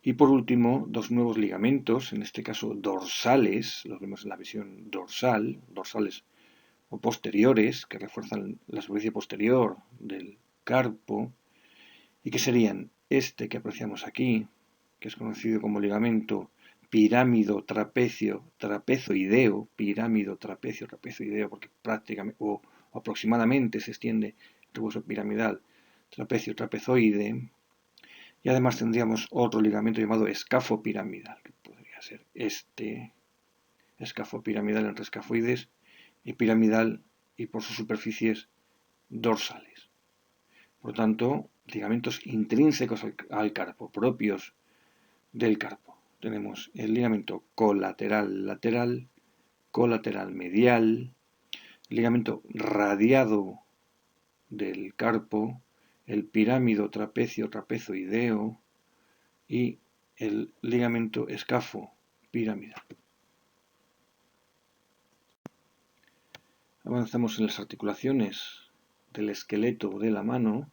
Y por último, dos nuevos ligamentos, en este caso dorsales, los vemos en la visión dorsal, dorsales o posteriores, que refuerzan la superficie posterior del carpo, y que serían este que apreciamos aquí, que es conocido como ligamento pirámido trapecio trapezoideo, porque prácticamente o aproximadamente se extiende el hueso piramidal trapecio trapezoide. Y además tendríamos otro ligamento llamado escafopiramidal, que podría ser este, escafopiramidal entre escafoides y piramidal y por sus superficies dorsales. Por lo tanto, ligamentos intrínsecos al carpo, propios del carpo. Tenemos el ligamento colateral lateral, colateral medial, ligamento radiado del carpo, el pirámido trapecio trapezoideo, y el ligamento escafo-piramidal. Avanzamos en las articulaciones del esqueleto de la mano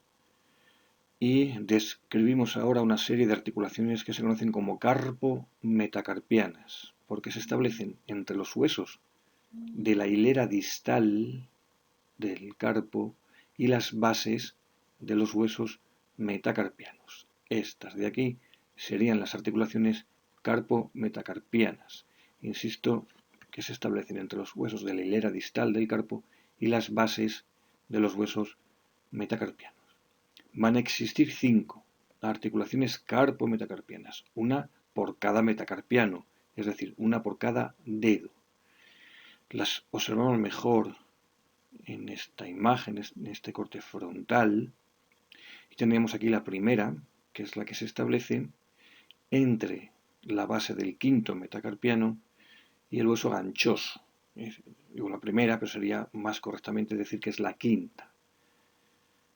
y describimos ahora una serie de articulaciones que se conocen como carpo-metacarpianas, porque se establecen entre los huesos de la hilera distal del carpo y las bases de los huesos metacarpianos. Estas de aquí serían las articulaciones carpo-metacarpianas. Insisto que se establecen entre los huesos de la hilera distal del carpo y las bases de los huesos metacarpianos. Van a existir 5 articulaciones carpo-metacarpianas, una por cada metacarpiano, es decir, una por cada dedo. Las observamos mejor en esta imagen, en este corte frontal, y tendríamos aquí la primera, que es la que se establece entre la base del quinto metacarpiano y el hueso ganchoso. Digo la primera, pero sería más correctamente decir que es la quinta.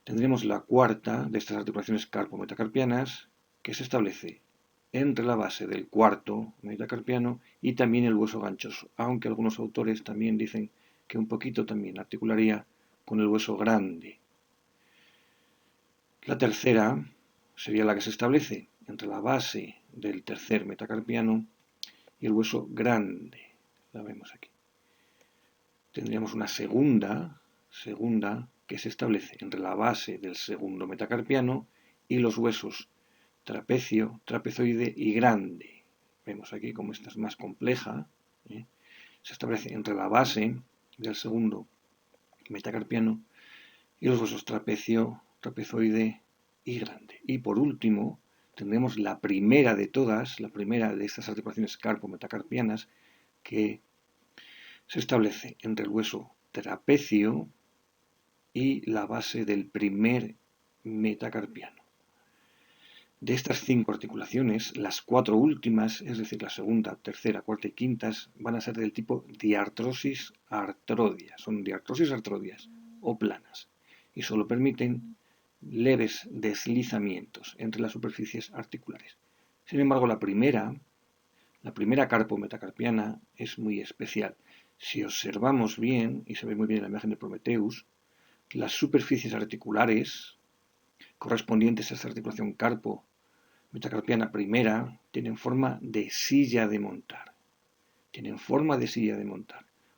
Tendremos la cuarta de estas articulaciones carpo-metacarpianas, que se establece entre la base del cuarto metacarpiano y también el hueso ganchoso, aunque algunos autores también dicen que un poquito también articularía con el hueso grande. La tercera sería la que se establece entre la base del tercer metacarpiano y el hueso grande. La vemos aquí. Tendríamos una segunda que se establece entre la base del segundo metacarpiano y los huesos trapecio, trapezoide y grande. Vemos aquí como esta es más compleja. Se establece entre la base del segundo metacarpiano y los huesos trapecio, trapezoide y grande. Y por último, tendremos la primera de todas, la primera de estas articulaciones carpo-metacarpianas, que se establece entre el hueso trapecio y la base del primer metacarpiano. De estas 5 articulaciones, las 4 últimas, es decir, la segunda, tercera, cuarta y quintas, van a ser del tipo diartrosis artrodia. Son diartrosis artrodias o planas y solo permiten leves deslizamientos entre las superficies articulares. Sin embargo, la primera carpo-metacarpiana es muy especial. Si observamos bien, y se ve muy bien en la imagen de Prometheus, las superficies articulares correspondientes a esta articulación carpo-metacarpiana primera tienen forma de silla de montar.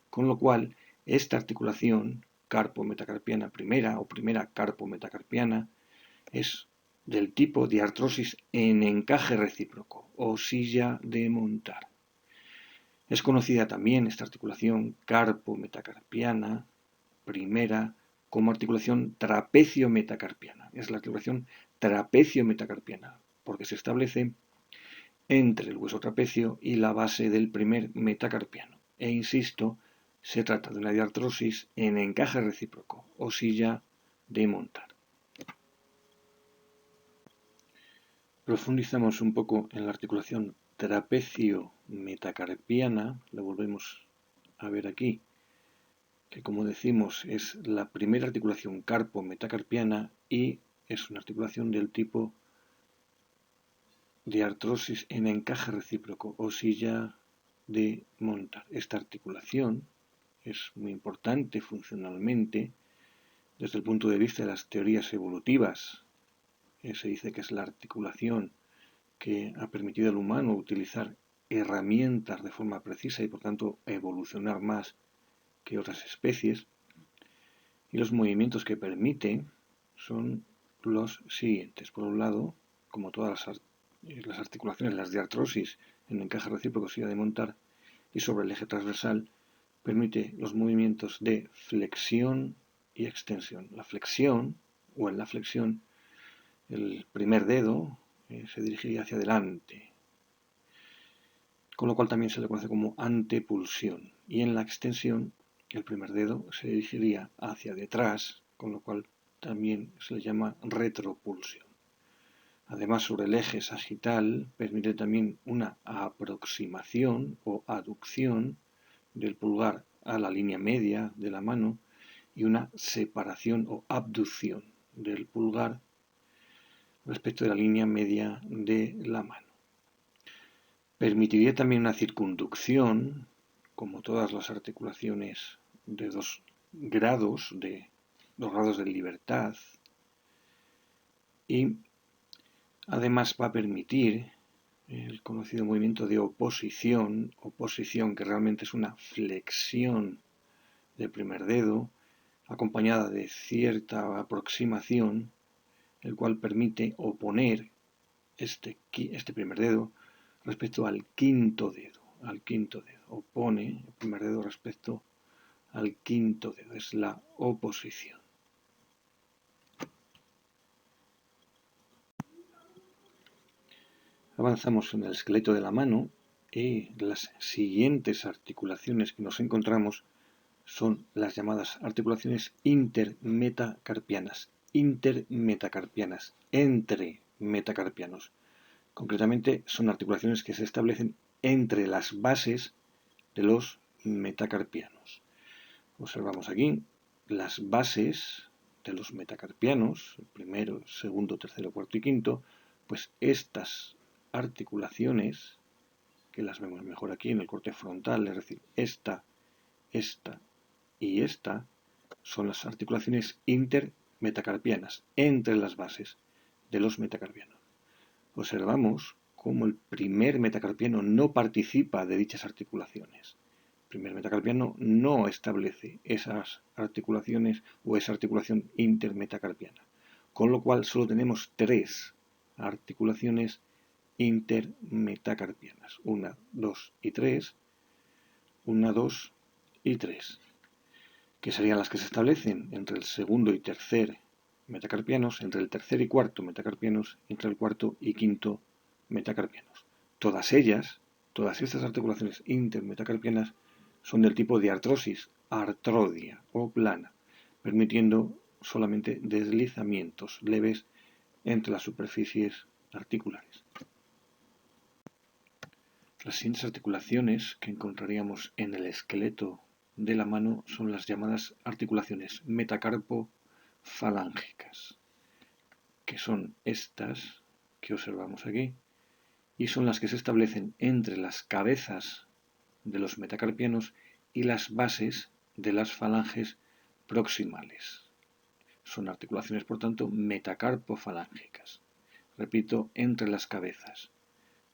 Con lo cual, esta articulación carpo-metacarpiana primera o primera carpo-metacarpiana es del tipo de artrosis en encaje recíproco o silla de montar. Es conocida también esta articulación carpo-metacarpiana primera como articulación trapecio-metacarpiana. Es la articulación trapecio-metacarpiana porque se establece entre el hueso trapecio y la base del primer metacarpiano. E insisto, se trata de una diartrosis en encaje recíproco o silla de montar. Profundizamos un poco en la articulación trapecio-metacarpiana, la volvemos a ver aquí, que como decimos es la primera articulación carpo-metacarpiana y es una articulación del tipo de artrosis en encaje recíproco o silla de montar. Esta articulación es muy importante funcionalmente desde el punto de vista de las teorías evolutivas. Se dice que es la articulación que ha permitido al humano utilizar herramientas de forma precisa y por tanto evolucionar más que otras especies. Y los movimientos que permite son los siguientes. Por un lado, como todas las articulaciones, las diartrosis en encaje recíproco silla de montar y sobre el eje transversal, permite los movimientos de flexión y extensión. La flexión, o en la flexión, el primer dedo se dirigiría hacia adelante, con lo cual también se le conoce como antepulsión. Y en la extensión, el primer dedo se dirigiría hacia detrás, con lo cual también se le llama retropulsión. Además, sobre el eje sagital permite también una aproximación o aducción del pulgar a la línea media de la mano y una separación o abducción del pulgar respecto de la línea media de la mano. Permitiría también una circunducción, como todas las articulaciones de 2 grados de libertad, y además va a permitir el conocido movimiento de oposición que realmente es una flexión del primer dedo, acompañada de cierta aproximación, el cual permite oponer este primer dedo respecto al quinto dedo. Opone el primer dedo respecto al quinto dedo. Es la oposición. Avanzamos en el esqueleto de la mano y las siguientes articulaciones que nos encontramos son las llamadas articulaciones intermetacarpianas. Entre metacarpianos. Concretamente son articulaciones que se establecen entre las bases de los metacarpianos. Observamos aquí las bases de los metacarpianos, el primero, segundo, tercero, cuarto y quinto, pues estas articulaciones, que las vemos mejor aquí en el corte frontal, es decir, esta y esta, son las articulaciones intermetacarpianas, entre las bases de los metacarpianos. Observamos cómo el primer metacarpiano no participa de dichas articulaciones. El primer metacarpiano no establece esas articulaciones o esa articulación intermetacarpiana, con lo cual solo tenemos 3 articulaciones intermetacarpianas, 1, 2 y 3, 1, 2 y 3, que serían las que se establecen entre el segundo y tercer metacarpianos, entre el tercer y cuarto metacarpianos, entre el cuarto y quinto metacarpianos. Todas estas articulaciones intermetacarpianas son del tipo de artrosis, artrodia o plana, permitiendo solamente deslizamientos leves entre las superficies articulares. Las siguientes articulaciones que encontraríamos en el esqueleto de la mano son las llamadas articulaciones metacarpo-falángicas, que son estas que observamos aquí, y son las que se establecen entre las cabezas de los metacarpianos y las bases de las falanges proximales. Son articulaciones, por tanto, metacarpo-falángicas. Repito, entre las cabezas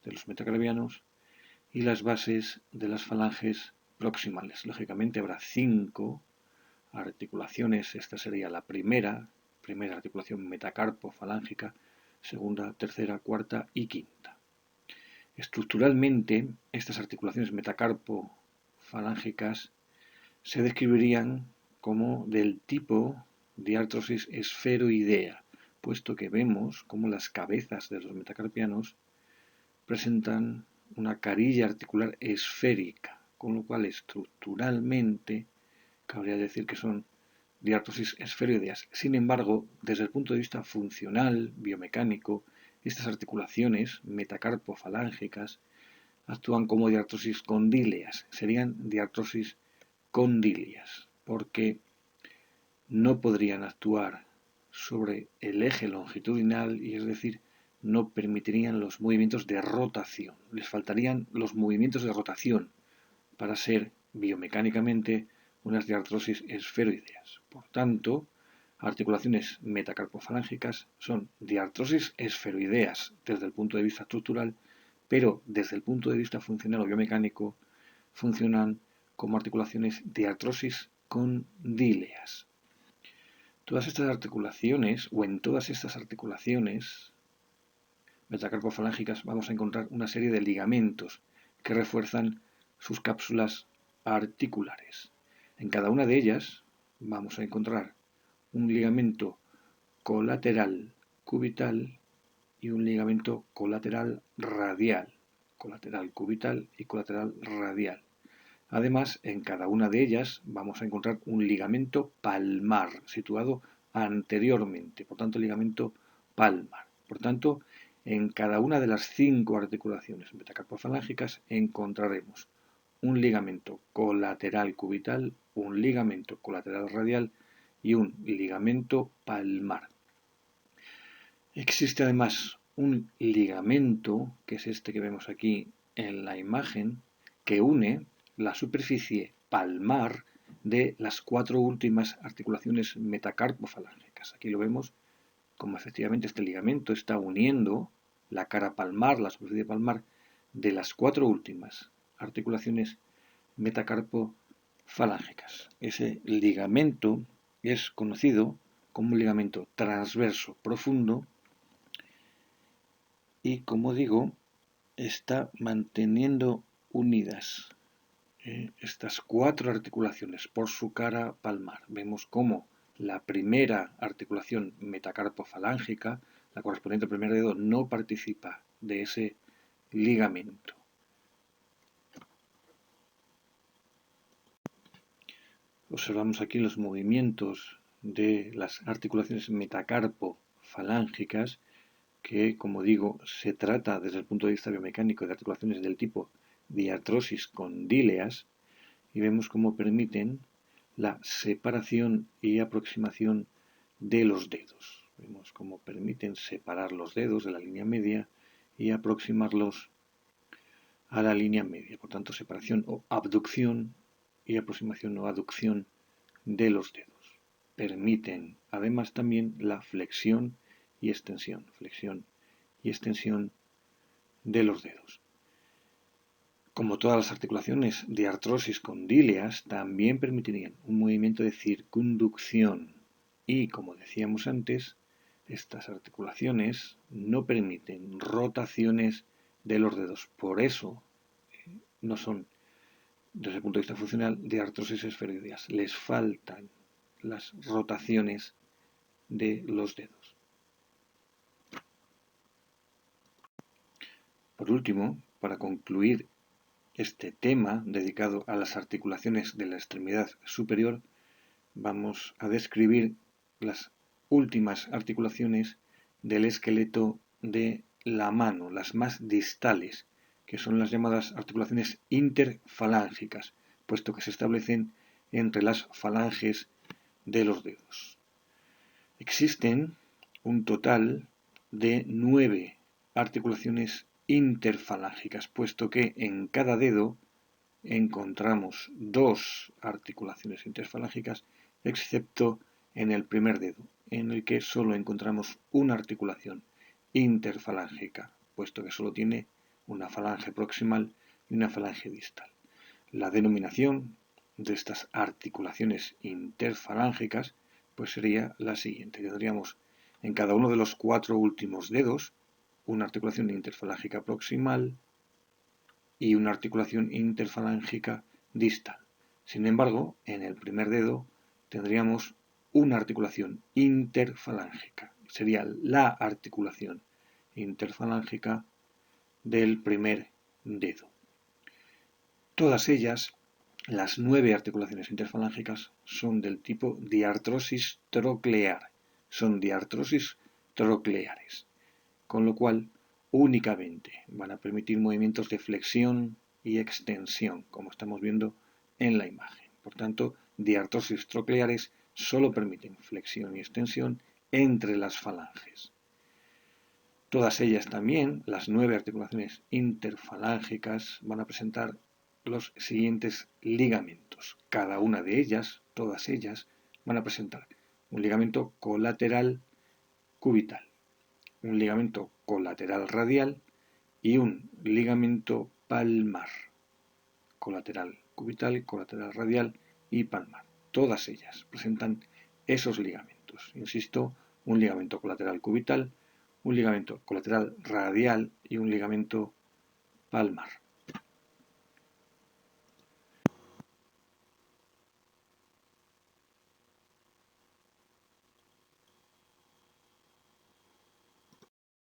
de los metacarpianos y las bases de las falanges proximales. Lógicamente habrá 5 articulaciones. Esta sería la primera articulación metacarpo-falángica, segunda, tercera, cuarta y quinta. Estructuralmente, estas articulaciones metacarpo-falángicas se describirían como del tipo de artrosis esferoidea, puesto que vemos como las cabezas de los metacarpianos presentan una carilla articular esférica, con lo cual estructuralmente cabría decir que son diartrosis esferoideas. Sin embargo, desde el punto de vista funcional, biomecánico, estas articulaciones metacarpofalángicas actúan como diartrosis condíleas, serían diartrosis condíleas, porque no podrían actuar sobre el eje longitudinal y es decir, no permitirían los movimientos de rotación. Les faltarían los movimientos de rotación para ser biomecánicamente unas diartrosis esferoideas. Por tanto, articulaciones metacarpofalángicas son diartrosis esferoideas desde el punto de vista estructural, pero desde el punto de vista funcional o biomecánico funcionan como articulaciones diartrosis condíleas. Todas estas articulaciones, o en todas estas articulaciones metacarpofalángicas, vamos a encontrar una serie de ligamentos que refuerzan sus cápsulas articulares. En cada una de ellas vamos a encontrar un ligamento colateral cubital y un ligamento colateral radial, colateral cubital y colateral radial. Además, en cada una de ellas vamos a encontrar un ligamento palmar situado anteriormente, por tanto, ligamento palmar. Por tanto, en cada una de las 5 articulaciones metacarpofalángicas encontraremos un ligamento colateral cubital, un ligamento colateral radial y un ligamento palmar. Existe además un ligamento, que es este que vemos aquí en la imagen, que une la superficie palmar de las 4 últimas articulaciones metacarpofalángicas. Aquí lo vemos como efectivamente este ligamento está uniendo la cara palmar, la superficie palmar, de las 4 últimas articulaciones metacarpofalángicas. Ese ligamento es conocido como un ligamento transverso profundo y, como digo, está manteniendo unidas estas 4 articulaciones por su cara palmar. Vemos cómo la primera articulación metacarpofalángica, la correspondiente al primer dedo, no participa de ese ligamento. Observamos aquí los movimientos de las articulaciones metacarpofalángicas, que, como digo, se trata desde el punto de vista biomecánico de articulaciones del tipo diartrosis condíleas, y vemos cómo permiten la separación y aproximación de los dedos. Vemos cómo permiten separar los dedos de la línea media y aproximarlos a la línea media. Por tanto, separación o abducción y aproximación o aducción de los dedos. Permiten además también la flexión y extensión de los dedos. Como todas las articulaciones de artrosis condíleas, también permitirían un movimiento de circunducción y, como decíamos antes, estas articulaciones no permiten rotaciones de los dedos. Por eso no son, desde el punto de vista funcional, de artrosis esferoideas. Les faltan las rotaciones de los dedos. Por último, para concluir este tema dedicado a las articulaciones de la extremidad superior, vamos a describir las últimas articulaciones del esqueleto de la mano, las más distales, que son las llamadas articulaciones interfalángicas, puesto que se establecen entre las falanges de los dedos. Existen un total de 9 articulaciones interfalángicas, puesto que en cada dedo encontramos 2 articulaciones interfalángicas, excepto en el primer dedo, en el que solo encontramos una articulación interfalángica, puesto que solo tiene una falange proximal y una falange distal. La denominación de estas articulaciones interfalángicas pues sería la siguiente. Tendríamos en cada uno de los 4 últimos dedos una articulación interfalángica proximal y una articulación interfalángica distal. Sin embargo, en el primer dedo tendríamos una articulación interfalángica. Sería la articulación interfalángica del primer dedo. Todas ellas, las 9 articulaciones interfalángicas, son del tipo diartrosis troclear. Son diartrosis trocleares. Con lo cual, únicamente van a permitir movimientos de flexión y extensión, como estamos viendo en la imagen. Por tanto, diartrosis trocleares solo permiten flexión y extensión entre las falanges. Todas ellas también, las 9 articulaciones interfalángicas, van a presentar los siguientes ligamentos. Cada una de ellas, todas ellas, van a presentar un ligamento colateral cubital, un ligamento colateral radial y un ligamento palmar. Colateral cubital, colateral radial y palmar. Todas ellas presentan esos ligamentos. Insisto, un ligamento colateral cubital, un ligamento colateral radial y un ligamento palmar.